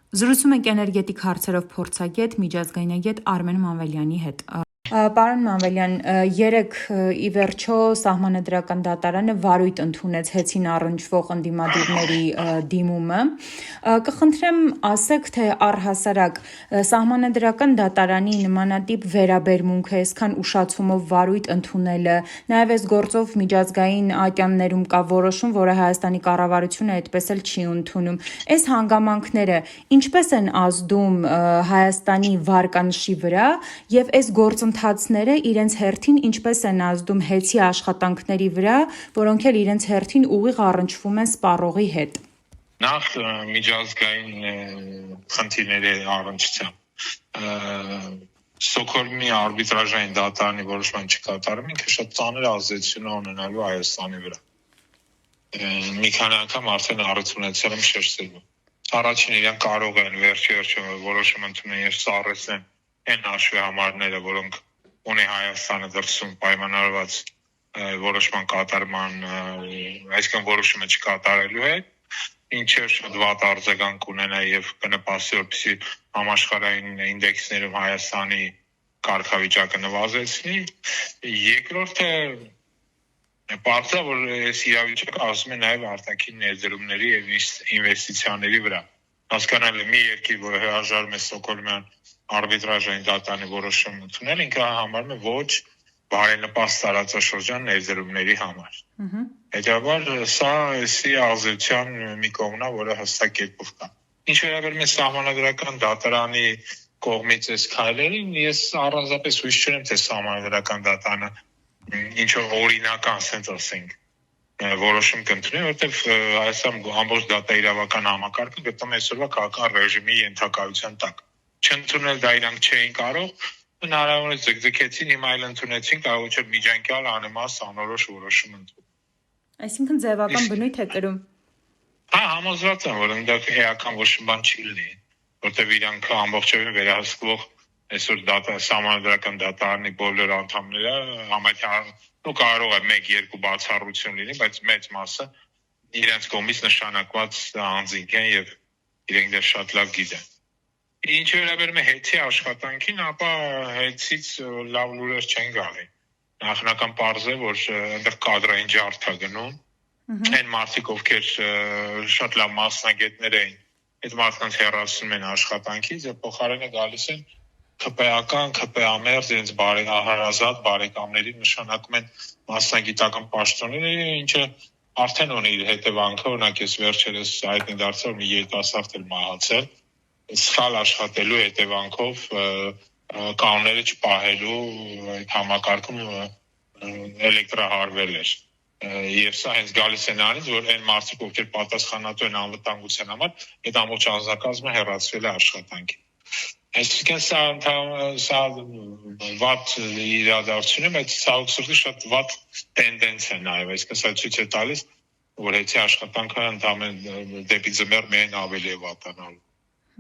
Զրուցում ենք էներգետիկ հարցերով փորձագետ, միջազգայնագետ Արմեն Մանվելյանի հետ։ Պարոն Մանվելյան, երեկ ի վերջո Սահմանադրական դատարանը վարույթ ընդունեց հեծին առնչվող ընդդիմադիրների դիմումը։ Կխնդրեմ ասեք, թե առհասարակ Սահմանադրական դատարանի նմանատիպ վերաբերմունքը, այսքան ուշացումով վարույթ ընդունելը, նաև այս գործով միջազգային ատյաններում կա որոշում, որը Հայաստանի կառավարությունը այդպես էլ չի ընդունում։ Այս հանգամանքները ինչպես են ազդում Հայաստանի վարկանշի վրա եւ այս գործընթացները իրենց հերթին ինչպես են ազդում հեծի աշխատանքների վրա, որոնք էլ իրենց հերթին ուղիղ առնչվում են սպառողի հետ։ Նախ միջազգային խնդիրների առնչությամբ Ստոկհոլմի արբիտրաժային դատարանի որոշման չկատարումը ինքը շատ ծանր ազդեցություն ունենալու Հայաստանի վրա։ Մի քանի անգամ արդեն առնչությունացել եմ շեշտելու։ Առաջին իրենք կարող են վերջի որոշում ընդունել եւ սառեցնել այն հաշվի համարները, որոնք ունի Հայաստանը դրսում պայմանավորված որոշման կատարման, այսինքն որոշումը չկատարելու հետ, ինչը շատ վատ արձագանք կունենա եւ կնպաստի, որպեսզի համաշխարհային ինդեքսներում Հայաստանի կարգավիճակը նվազեցնի։ Երկրորդը բարձր որ այս իրավիճակը ասում է նաև արտաքին ներդրումների եւ ինվեստիցիաների վրա։ Հասկանալի մի երկիր, որը հրաժարվում է Ստոկհոլմյան արբիտրաժային դատարանի որոշում ընդունել, ինքը համարում է ոչ բարենպաստ տարածաշրջան ներդրումների համար։ Հետևաբար սա էսի ազդեցության մի կողմն է, որը հստակ կերպով կա։ Ինչ վերաբերում է Սահմանադրական դատարանի կողմից այս քայլերին, ես առանձնապես հույս չունեմ, թե Սահմանադրական դատարանը ինչ որ օրինական sense ասենք որոշում կընդունի, որտեղ Հայաստան ամբողջ դատա իրավական համակարգը գտնվում է այսօրվա քաղաքական ռեժիմի ենթակայության տակ։ Չընդունել դա իրանք չէին կարող, հնարավորինս ձգձգեցին, հիմա այլ ընդունեցին, կարող չէ միջանկյալ անիմաստ անորոշ որոշում ընդունել։ Այսինքն ձևական բնույթ է կրում։ Հա, համոզված եմ, որ այնտեղ էական ոչ մի բան չի լինի, որտեղ իրանք ամբողջովին վերահսկվող այսօր Սահմանադրական դատարանի բոլոր անդամները համաձայն կարող է 1-2 բացառություն լինի, բայց մեծ մասը իրենց կողմից նշանակված անձինք են եւ իրենք դա շատ լավ գիտեն։ Ինչ վերաբերում է հեծի աշխատանքին, ապա հեծից լավ լուրեր չեն գալի։ Նախնական պարզ է, որ այնտեղ կադրային ջարդ է գնում։ Այն մարդիկ, ովքեր շատ լավ մասնագետներ էին, այդ մարդկանց հեռացնում են աշխատանքից եւ փոխարենը գալիս են ԿՊԱ-ական, ԿՊԱ-մերձ իրենց բարեկամազատ բարեկամներին նշանակում են մասնագիտական պաշտոնները, ինչը արդեն ունի իր հետևանքը, օրինակ ես վերջերս հայտնի դարձավ մի երիտասարդ էլ մահացել, սխալ աշխատելու հետևանքով կանոնները չպահելու այդ համակարգում էլեկտրահարվել էր։ Եվ սա հենց գալիս է նրանից, որ այն մարդիկ, ովքեր պատասխանատու են անվտանգության համար, այդ ամբողջ անձնակազմը հեռացվել է աշխատանքից։ Այսինքն սա վատ իրադարձություն է, բայց ցավոք սրտի շատ վատ տենդենց է նաև, այսինքն սա ցույց է տալիս, որ հեծի աշխատանքը ընդհանրապես դեպի ձմեռ միայն ավելի է վատանալու։